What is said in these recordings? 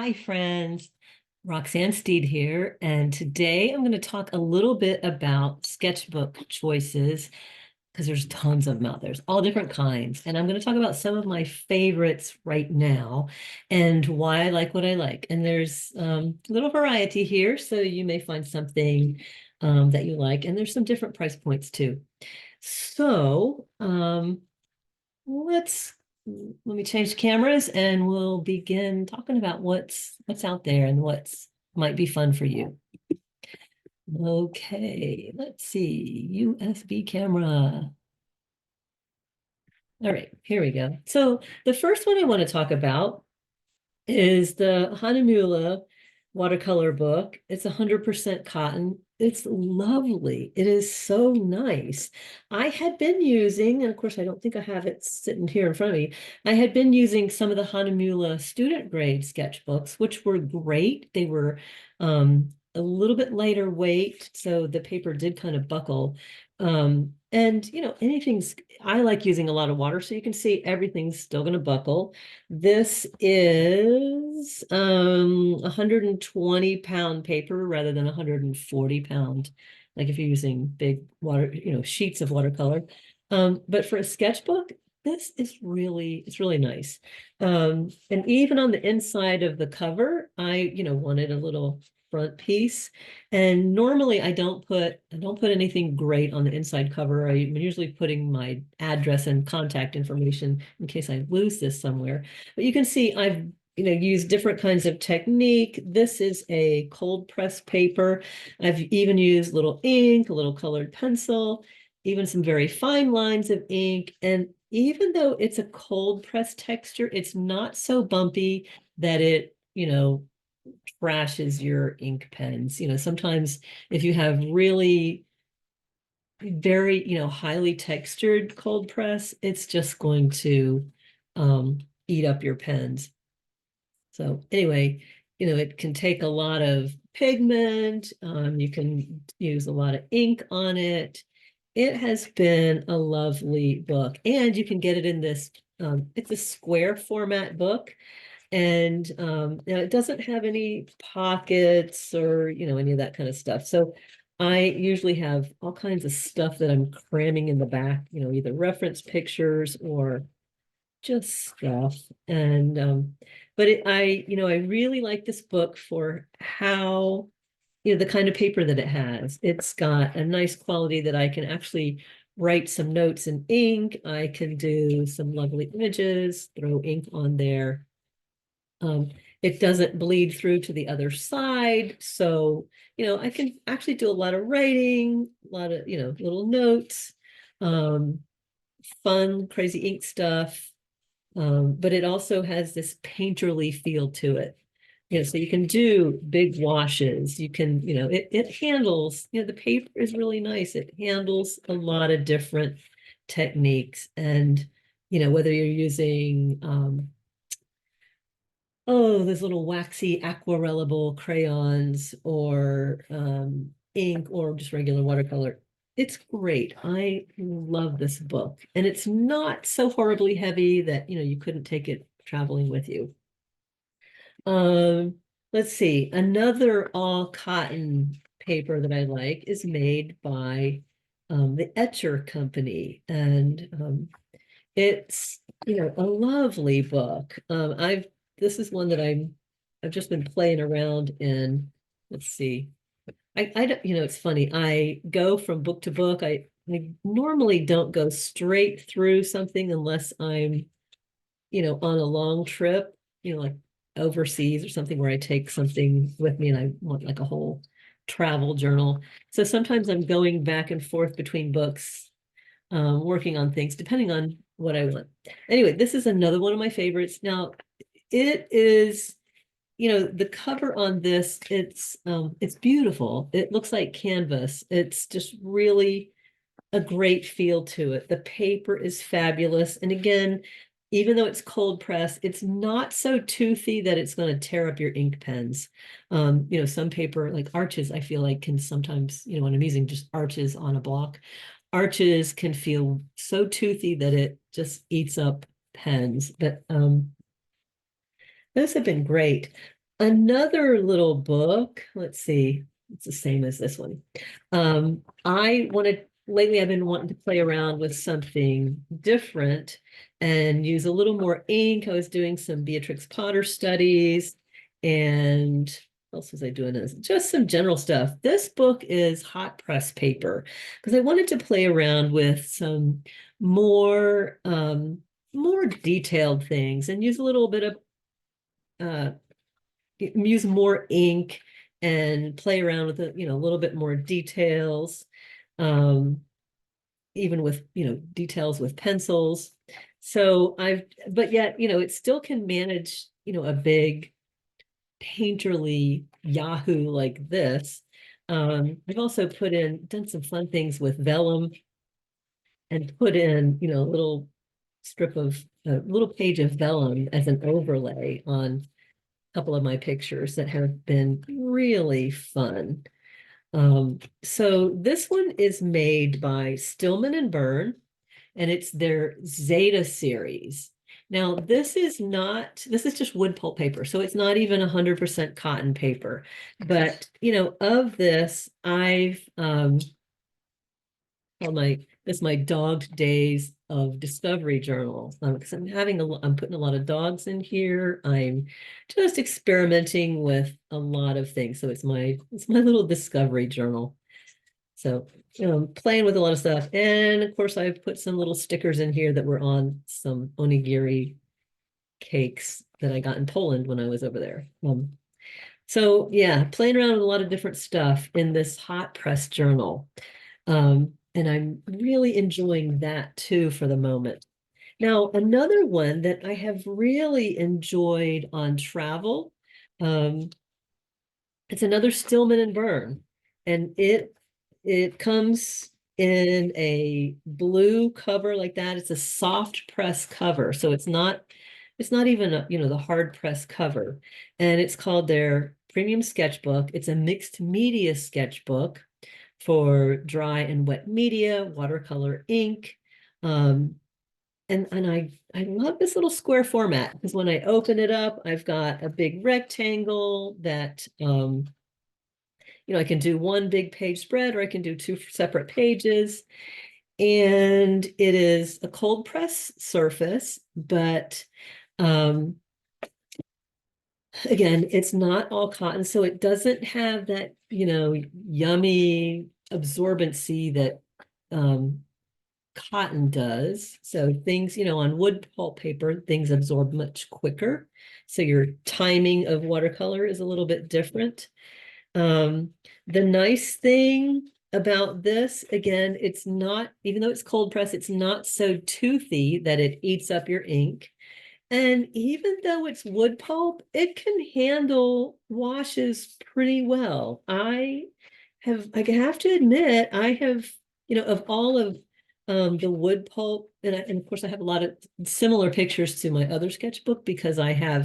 Hi, friends. Roxanne Steed here, and today I'm going to talk a little bit about sketchbook choices because there's tons of them out there. There's all different kinds, and I'm going to talk about some of my favorites right now and why I like what I like. And there's a little variety here, so you may find something that you like, and there's some different price points too. So let's let me change cameras and we'll begin talking about what's out there and what's might be fun for you. Okay, let's see. USB camera. All right, here we go. So the first one I want to talk about is the Hanna watercolor book. It's 100% cotton. It's lovely. It is so nice. I had been using, and of course, I don't think I have it sitting here in front of me. I had been using some of the Hanna student grade sketchbooks, which were great. They were a little bit lighter weight, so the paper did kind of buckle. And anything's, I like using a lot of water, so you can see everything's still going to buckle. This is 120-pound paper rather than 140-pound, like if you're using big water, sheets of watercolor. But for a sketchbook, this is it's really nice. And even on the inside of the cover, I wanted a little front piece. And normally I don't put anything great on the inside cover. I'm usually putting my address and contact information in case I lose this somewhere. But you can see I've used different kinds of technique. This is a cold press paper. I've even used little ink, a little colored pencil, even some very fine lines of ink. And even though it's a cold press texture, it's not so bumpy that it, trashes your ink pens. Sometimes if you have really very, highly textured cold press, it's just going to eat up your pens. So anyway, it can take a lot of pigment. You can use a lot of ink on it. It has been a lovely book, and you can get it in this, it's a square format book. And it doesn't have any pockets or any of that kind of stuff. So I usually have all kinds of stuff that I'm cramming in the back, either reference pictures or just stuff. And but I really like this book for how the kind of paper that it has. It's got a nice quality that I can actually write some notes in ink. I can do some lovely images, throw ink on there. It doesn't bleed through to the other side. So, I can actually do a lot of writing, a lot of, little notes, um, fun, crazy ink stuff. But it also has this painterly feel to it. So you can do big washes. You can, it handles, the paper is really nice. It handles a lot of different techniques. And, whether you're using, those little waxy aquarellable crayons or ink or just regular watercolor. It's great. I love this book. And it's not so horribly heavy that, you couldn't take it traveling with you. Um, let's see. Another all cotton paper that I like is made by the Etcher Company. And it's, a lovely book. This is one that I've just been playing around in. Let's see. I don't, it's funny. I go from book to book. I normally don't go straight through something unless I'm, on a long trip, like overseas or something where I take something with me and I want like a whole travel journal. So sometimes I'm going back and forth between books, working on things depending on what I want. Anyway, this is another one of my favorites. Now, it is, the cover on this, it's beautiful. It looks like canvas. It's just really a great feel to it. The paper is fabulous. And again, even though it's cold press, it's not so toothy that it's going to tear up your ink pens. Some paper like Arches, I feel like can sometimes, when I'm using just Arches on a block, Arches can feel so toothy that it just eats up pens. But those have been great. Another little book, let's see, it's the same as this one. Lately I've been wanting to play around with something different and use a little more ink. I was doing some Beatrix Potter studies, and what else was I doing? Just some general stuff. This book is hot press paper because I wanted to play around with some more more detailed things and use a little bit of uh use more ink and play around with it, a little bit more details, um, even with, details with pencils. So but yet, it still can manage, a big painterly Yahoo like this. I've also done some fun things with vellum and put in, a little page of vellum as an overlay on couple of my pictures that have been really fun. So this one is made by Stillman and Vern, and it's their Zeta series. Now, this is just wood pulp paper, so it's not even 100% cotton paper. But, of this, I've my dogged days of discovery journal, because I'm putting a lot of dogs in here. I'm just experimenting with a lot of things. So it's my little discovery journal. So, playing with a lot of stuff. And of course, I've put some little stickers in here that were on some onigiri cakes that I got in Poland when I was over there. So yeah, playing around with a lot of different stuff in this hot press journal. And I'm really enjoying that too for the moment. Now, another one that I have really enjoyed on travel, um, it's another Stillman and Vern, and it comes in a blue cover like that. It's a soft press cover, so it's not even the hard press cover, and it's called their premium sketchbook. It's a mixed media sketchbook for dry and wet media, watercolor ink. And I love this little square format because when I open it up, I've got a big rectangle that I can do one big page spread, or I can do two separate pages. And it is a cold press surface, but again, it's not all cotton, so it doesn't have that, yummy absorbency that cotton does. So things, on wood pulp paper, things absorb much quicker. So your timing of watercolor is a little bit different. The nice thing about this, again, it's not, even though it's cold press, it's not so toothy that it eats up your ink. And even though it's wood pulp, it can handle washes pretty well. I have to admit, I have, of all of the wood pulp, and of course I have a lot of similar pictures to my other sketchbook because I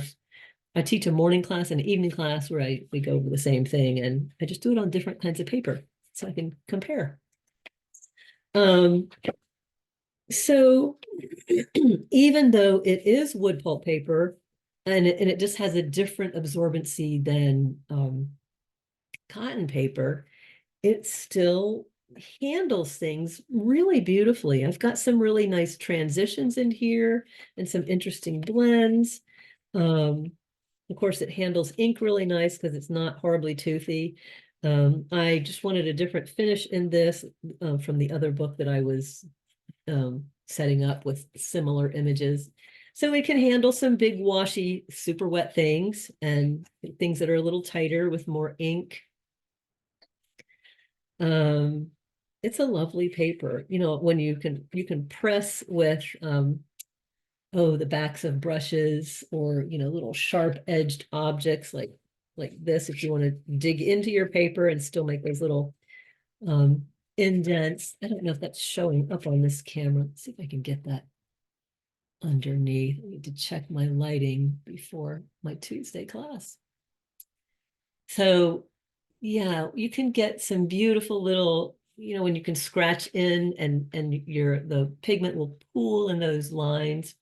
teach a morning class and an evening class where we go over the same thing, and I just do it on different kinds of paper so I can compare. So even though it is wood pulp paper and it just has a different absorbency than cotton paper, it still handles things really beautifully. I've got some really nice transitions in here and some interesting blends. Of course, it handles ink really nice because it's not horribly toothy. I just wanted a different finish in this from the other book that I was setting up with similar images. So it can handle some big washy, super wet things and things that are a little tighter with more ink. It's a lovely paper, when you can press with the backs of brushes or little sharp edged objects like this if you want to dig into your paper and still make those little indents. I don't know if that's showing up on this camera. Let's see if I can get that underneath. I need to check my lighting before my Tuesday class. So yeah, you can get some beautiful little when you can scratch in and the pigment will pool in those lines.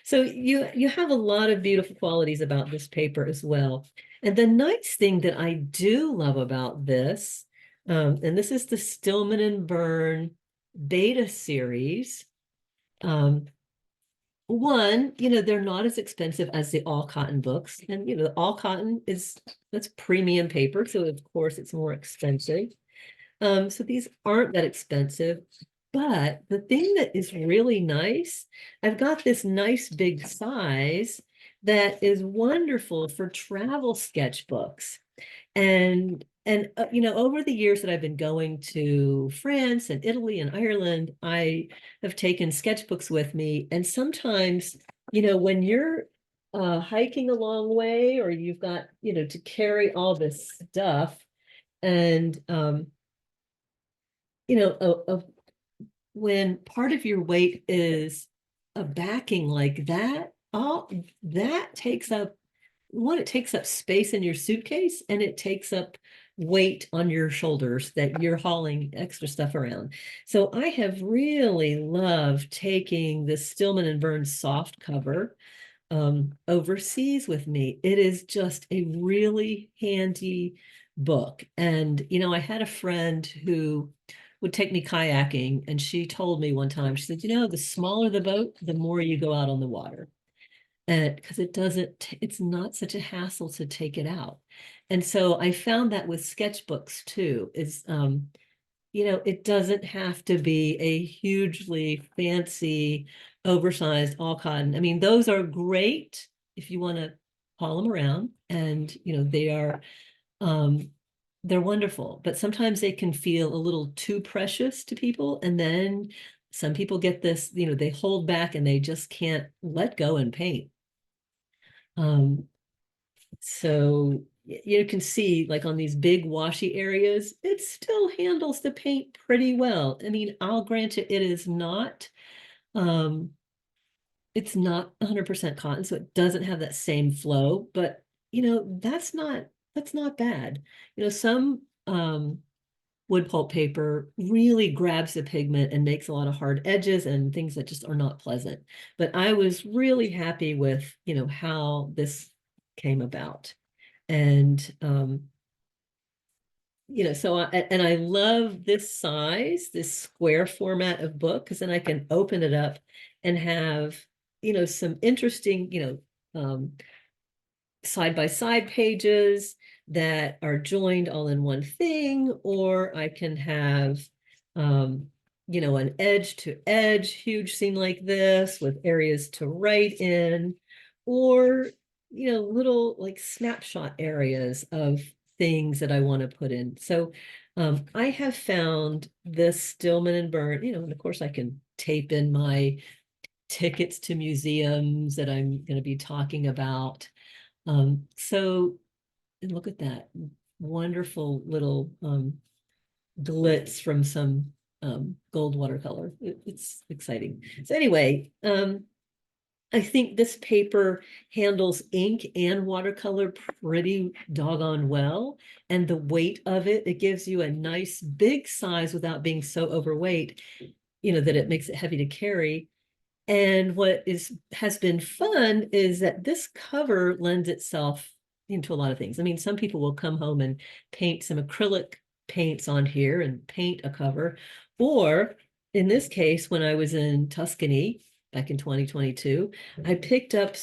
So you have a lot of beautiful qualities about this paper as well. And the nice thing that I do love about this, and this is the Stillman and Vern beta series. One, they're not as expensive as the all cotton books. And, all cotton that's premium paper. So of course it's more expensive. So these aren't that expensive. But the thing that is really nice, I've got this nice big size that is wonderful for travel sketchbooks. And over the years that I've been going to France and Italy and Ireland, I have taken sketchbooks with me. And sometimes, when you're hiking a long way, or you've got, to carry all this stuff, and when part of your weight is a backing like that, all that takes up it takes up space in your suitcase, and it takes up weight on your shoulders that you're hauling extra stuff around. So I have really loved taking the Stillman and Vern soft cover overseas with me. It is just a really handy book. And, I had a friend who would take me kayaking, and she told me one time, she said, the smaller the boat, the more you go out on the water. And because it's not such a hassle to take it out. And so I found that with sketchbooks too, it doesn't have to be a hugely fancy, oversized all cotton. I mean, those are great if you want to haul them around, and um, they're wonderful, but sometimes they can feel a little too precious to people. And then some people get this, they hold back and they just can't let go and paint. So you can see, like, on these big washy areas, it still handles the paint pretty well. I mean, I'll grant you, um, it's not 100% cotton, so it doesn't have that same flow, but that's not bad. Some wood pulp paper really grabs the pigment and makes a lot of hard edges and things that just are not pleasant. But I was really happy with, how this came about. And so I love this size, this square format of book, because then I can open it up and have, some interesting, side by side pages that are joined all in one thing, or I can have, an edge to edge huge scene like this with areas to write in, or, little like snapshot areas of things that I want to put in. So I have found this Stillman and Vern, and of course I can tape in my tickets to museums that I'm going to be talking about. And look at that wonderful little glitz from some gold watercolor. It's exciting. So anyway, I think this paper handles ink and watercolor pretty doggone well. And the weight of it gives you a nice big size without being so overweight, that it makes it heavy to carry. And what has been fun is that this cover lends itself into a lot of things. I mean, some people will come home and paint some acrylic paints on here and paint a cover. Or in this case, when I was in Tuscany back in 2022, I picked up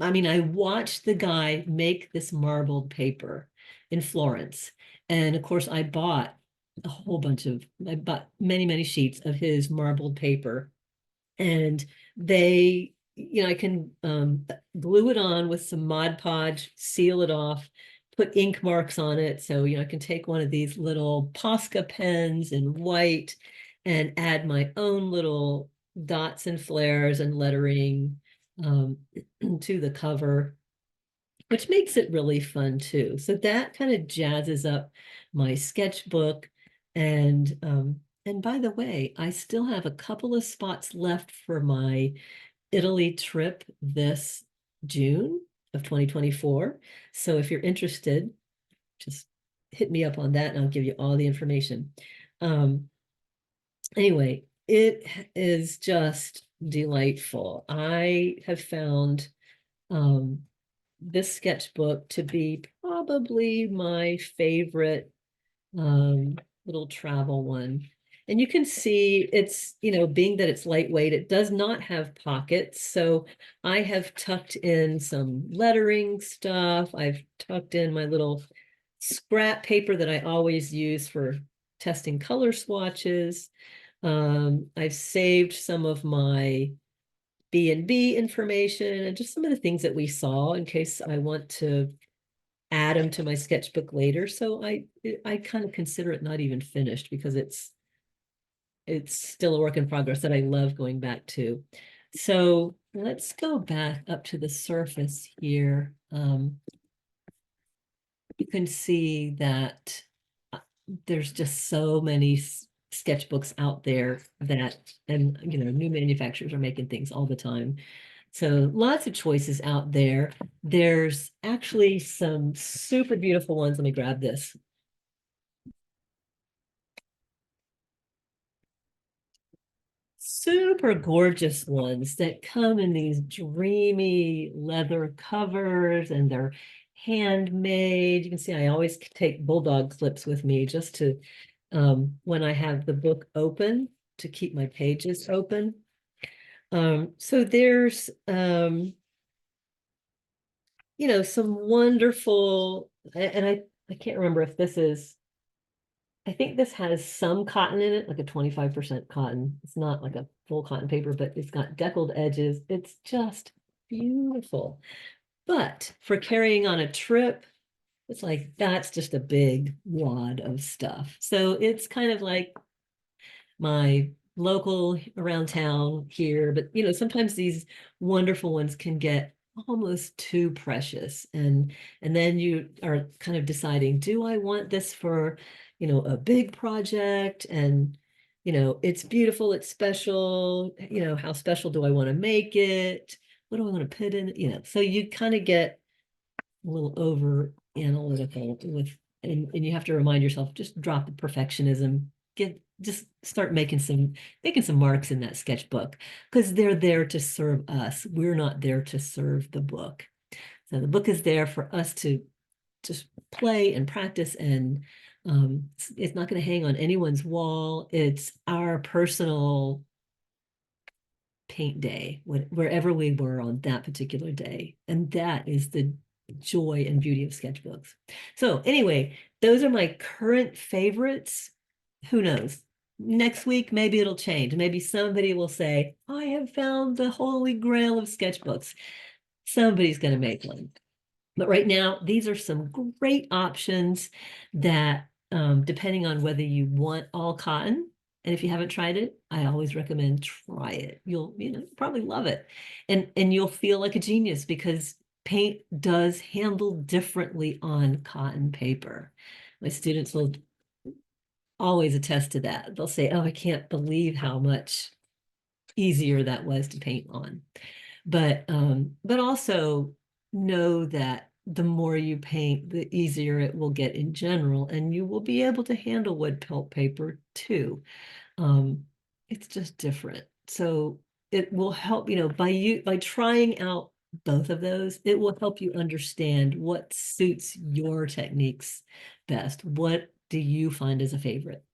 I watched the guy make this marbled paper in Florence. And of course, I bought I bought many, many sheets of his marbled paper. And I can glue it on with some Mod Podge, seal it off, put ink marks on it. So, I can take one of these little Posca pens in white and add my own little dots and flares and lettering to the cover, which makes it really fun too. So that kind of jazzes up my sketchbook. And by the way, I still have a couple of spots left for my Italy trip this June of 2024. So if you're interested, just hit me up on that and I'll give you all the information. Anyway, it is just delightful. I have found um, this sketchbook to be probably my favorite um, little travel one. And you can see it's, being that it's lightweight, it does not have pockets. So I have tucked in some lettering stuff. I've tucked in my little scrap paper that I always use for testing color swatches. I've saved some of my B&B information and just some of the things that we saw in case I want to add them to my sketchbook later. So I kind of consider it not even finished because it's still a work in progress that I love going back to. So let's go back up to the surface here. You can see that there's just so many sketchbooks out there that, and new manufacturers are making things all the time. So lots of choices out there. There's actually some super beautiful ones. Let me grab this. Super gorgeous ones that come in these dreamy leather covers and they're handmade. You can see I always take bulldog clips with me just to, when I have the book open, to keep my pages open. So there's, some wonderful, and I can't remember if this is, I think this has some cotton in it, like a 25% cotton. It's not like a full cotton paper, but it's got deckled edges. It's just beautiful. But for carrying on a trip, it's like that's just a big wad of stuff. So it's kind of like my local around town here, but sometimes these wonderful ones can get almost too precious, and then you are kind of deciding, do I want this for a big project? And it's beautiful, it's special, how special do I want to make it? What do I want to put in it? So you kind of get a little over analytical with, and you have to remind yourself, just drop the perfectionism, just start making some marks in that sketchbook, because they're there to serve us. We're not there to serve the book. So the book is there for us to just play and practice, and it's not going to hang on anyone's wall. It's our personal paint day, wherever we were on that particular day. And that is the joy and beauty of sketchbooks. So anyway, those are my current favorites. Who knows? Next week, maybe it'll change. Maybe somebody will say, I have found the holy grail of sketchbooks. Somebody's going to make one. But right now, these are some great options that, depending on whether you want all cotton, and if you haven't tried it, I always recommend try it. You'll, probably love it. And you'll feel like a genius because paint does handle differently on cotton paper. My students will always attest to that. They'll say, oh, I can't believe how much easier that was to paint on. But also know that the more you paint, the easier it will get in general, and you will be able to handle wood pulp paper too. Um, it's just different. So it will help, by trying out both of those, it will help you understand what suits your techniques best. What do you find as a favorite?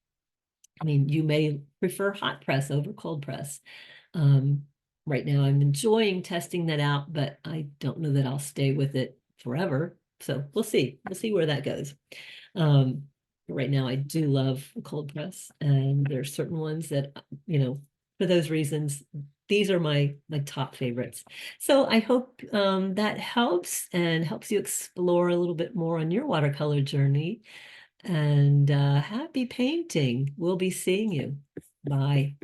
I mean, you may prefer hot press over cold press. Um, right now, I'm enjoying testing that out, but I don't know that I'll stay with it forever. So we'll see. We'll see where that goes. Um, right now, I do love cold press, and there's certain ones that, for those reasons, these are my top favorites. So I hope that helps and helps you explore a little bit more on your watercolor journey. And happy painting. We'll be seeing you. Bye.